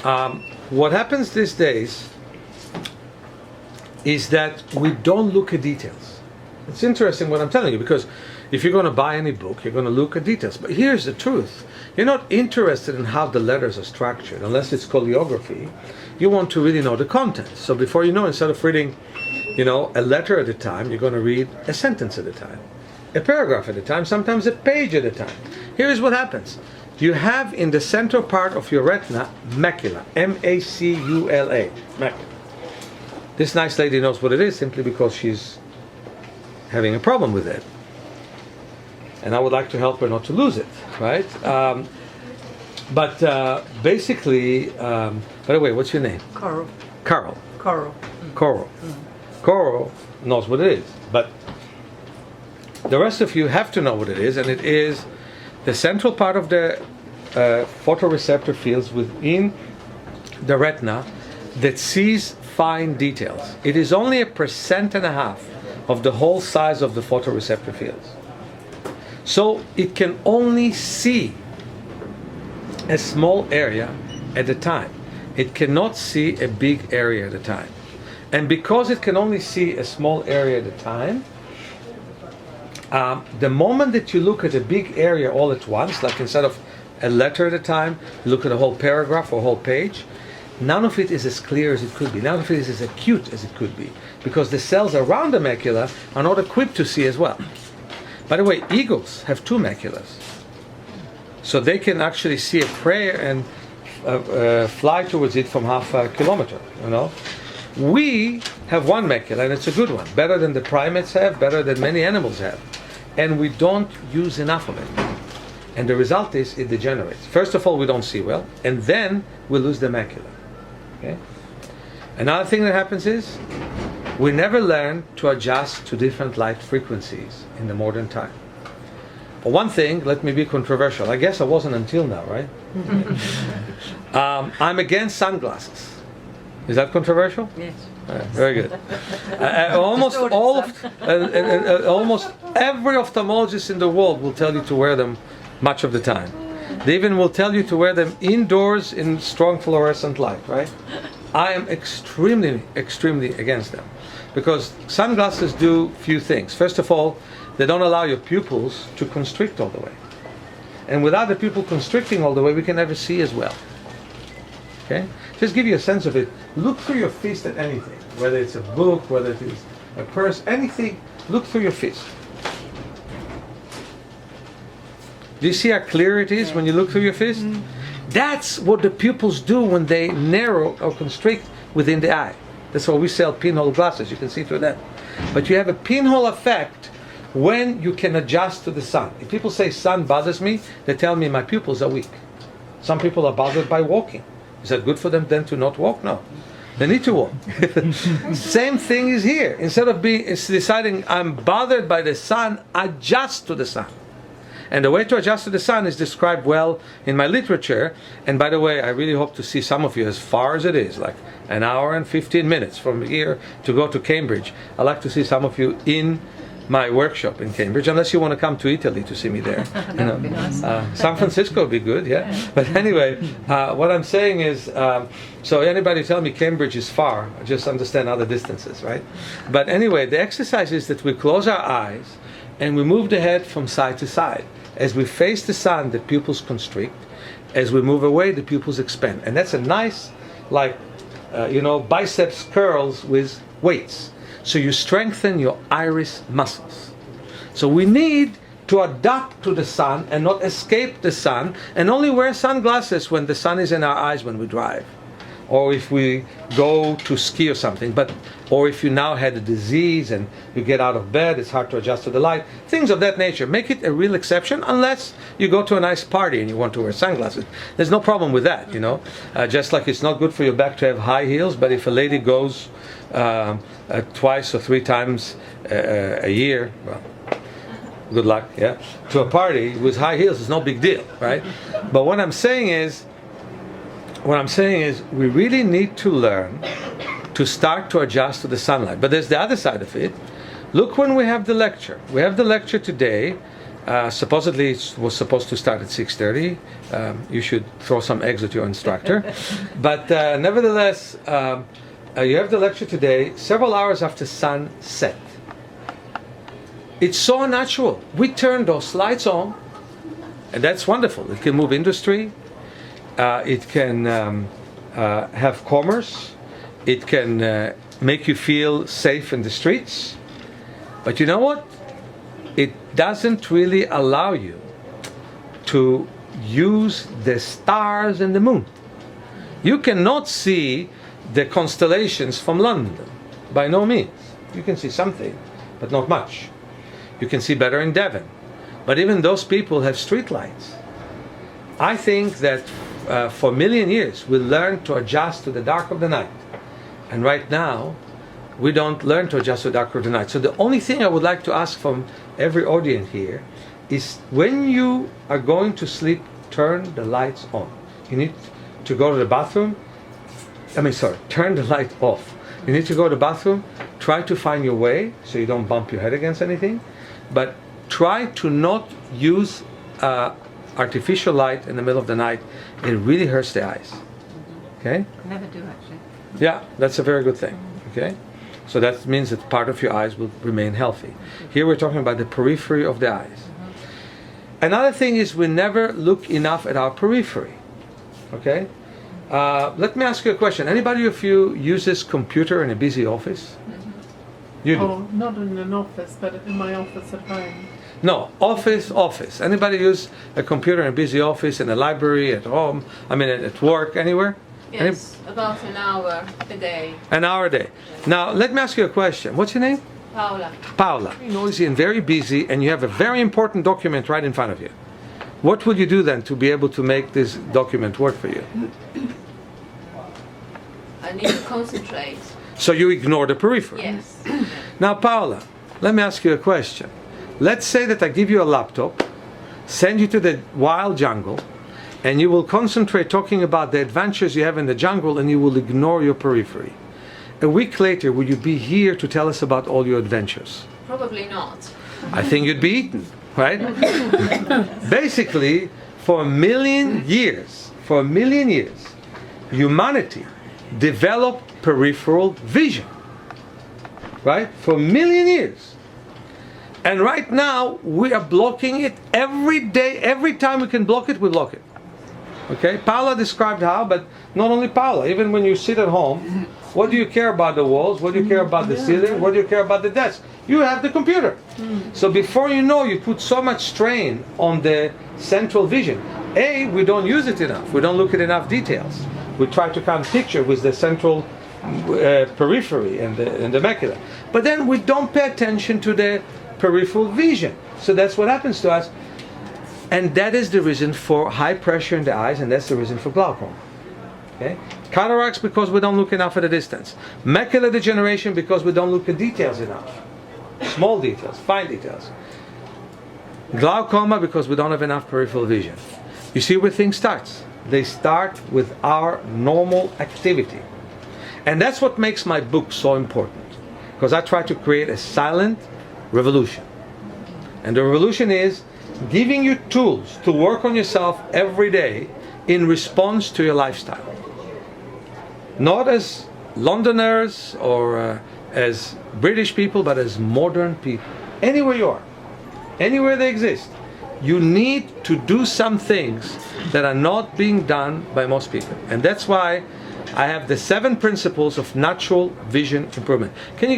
What happens these days is that we don't look at details. It's interesting what I'm telling you, because if you're going to buy any book, you're going to look at details. But here's the truth. You're not interested in how the letters are structured, unless it's calligraphy. You want to really know the content. So before you know, instead of reading, a letter at a time, you're going to read a sentence at a time, a paragraph at a time, sometimes a page at a time. Here's what happens. You have in the center part of your retina, macula, M-A-C-U-L-A, macula. This nice lady knows what it is simply because she's having a problem with it. And I would like to help her not to lose it, right? Basically, by the way, what's your name? Coral. Carol. Coral. Coral. Coral knows what it is, but the rest of you have to know what it is, and it is the central part of the photoreceptor fields within the retina that sees fine details. It is only 1.5% of the whole size of the photoreceptor fields. So it can only see a small area at a time. It cannot see a big area at a time. And because it can only see a small area at a time, the moment that you look at a big area all at once, like instead of a letter at a time, you look at a whole paragraph or a whole page, none of it is as clear as it could be. None of it is as acute as it could be, because the cells around the macula are not equipped to see as well. By the way, eagles have 2 maculas, so they can actually see a prey and fly towards it from half a kilometer. We have 1 macula, and it's a good one, better than the primates have, better than many animals have, and we don't use enough of it. And the result is it degenerates. First of all, we don't see well, and then we lose the macula. Okay? Another thing that happens is we never learn to adjust to different light frequencies in the modern time. For one thing, let me be controversial. I guess I wasn't until now, right? I'm against sunglasses. Is that controversial? Yes. Very good. Almost every ophthalmologist in the world will tell you to wear them much of the time. They even will tell you to wear them indoors in strong fluorescent light, right? I am extremely, extremely against them, because sunglasses do few things. First of all, they don't allow your pupils to constrict all the way. And without the pupil constricting all the way, we can never see as well. Okay? Just give you a sense of it. Look through your fist at anything, whether it's a book, whether it is a purse, anything, look through your fist. Do you see how clear it is when you look through your fist? Mm-hmm. That's what the pupils do when they narrow or constrict within the eye. That's why we sell pinhole glasses. You can see through that. But you have a pinhole effect when you can adjust to the sun. If people say sun bothers me, they tell me my pupils are weak. Some people are bothered by walking. Is that good for them then to not walk? No. They need to walk. Same thing is here. Instead of deciding I'm bothered by the sun, adjust to the sun. And the way to adjust to the sun is described well in my literature. And by the way, I really hope to see some of you, as far as it is, like an hour and 15 minutes from here to go to Cambridge. I'd like to see some of you in my workshop in Cambridge, unless you want to come to Italy to see me there. Would be nice. San Francisco would be good, yeah. But anyway, what I'm saying is, so anybody tell me Cambridge is far, just understand other distances, right? But anyway, the exercise is that we close our eyes and we move the head from side to side. As we face the sun, the pupils constrict. As we move away, the pupils expand. And that's a nice, biceps curls with weights. So you strengthen your iris muscles. So we need to adapt to the sun and not escape the sun, and only wear sunglasses when the sun is in our eyes when we drive, or if we go to ski or something. Or if you now had a disease and you get out of bed, it's hard to adjust to the light. Things of that nature. Make it a real exception, unless you go to a nice party and you want to wear sunglasses. There's no problem with that, Just like it's not good for your back to have high heels, but if a lady goes twice or 3 times a year, well, good luck, yeah, to a party with high heels, it's no big deal, right? But what I'm saying is we really need to learn to start to adjust to the sunlight. But there's the other side of it. Look when we have the lecture. We have the lecture today Supposedly it was supposed to start at 6:30. You should throw some eggs at your instructor. But nevertheless, you have the lecture today, several hours after sunset. It's so unnatural. We turn those lights on, and that's wonderful. It can move industry. It can have commerce. It can make you feel safe in the streets. But you know what? It doesn't really allow you to use the stars and the moon. You cannot see the constellations from London, by no means. You can see something, but not much. You can see better in Devon. But even those people have street lights. I think that for a million years we learned to adjust to the dark of the night. And right now, we don't learn to adjust to the dark of the night. So the only thing I would like to ask from every audience here is, when you are going to sleep, turn the lights on. You need to go to the bathroom. Turn the light off. You need to go to the bathroom. Try to find your way so you don't bump your head against anything. But try to not use artificial light in the middle of the night. It really hurts the eyes. Okay? Never do, actually. Yeah, that's a very good thing. Okay? So that means that part of your eyes will remain healthy. Here we're talking about the periphery of the eyes. Another thing is, we never look enough at our periphery. Okay? Let me ask you a question. Anybody of you uses computer in a busy office? You do? Oh, not in an office, but in my office at home. No, office. Anybody use a computer in a busy office, in a library, at home, at work, anywhere? Yes, about an hour a day. An hour a day. Now, let me ask you a question. What's your name? Paula. Paula. Very noisy and very busy, and you have a very important document right in front of you. What would you do then to be able to make this document work for you? I need to concentrate. So you ignore the periphery? Yes. Now, Paula, let me ask you a question. Let's say that I give you a laptop, send you to the wild jungle, and you will concentrate talking about the adventures you have in the jungle, and you will ignore your periphery. A week later, will you be here to tell us about all your adventures? Probably not. I think you'd be eaten, right? Basically, for a million years, humanity developed peripheral vision, right? For a million years. And right now, we are blocking it every day. Every time we can block it, we block it. Okay? Paula described how, but not only Paula. Even when you sit at home, what do you care about the walls? What do you care about the ceiling? What do you care about the desk? You have the computer. So before you know, you put so much strain on the central vision. We don't use it enough. We don't look at enough details. We try to count picture with the central periphery and the macula. But then we don't pay attention to the peripheral vision. So that's what happens to us. And that is the reason for high pressure in the eyes, and that's the reason for glaucoma. Okay? Cataracts, because we don't look enough at a distance. Macular degeneration, because we don't look at details enough. Small details, fine details. Glaucoma, because we don't have enough peripheral vision. You see where things start. They start with our normal activity. And that's what makes my book so important. Because I try to create a silent revolution. And the revolution is giving you tools to work on yourself every day in response to your lifestyle. Not as Londoners or as British people, but as modern people. Anywhere you are, anywhere they exist, you need to do some things that are not being done by most people. And that's why I have the 7 principles of natural vision improvement. Can you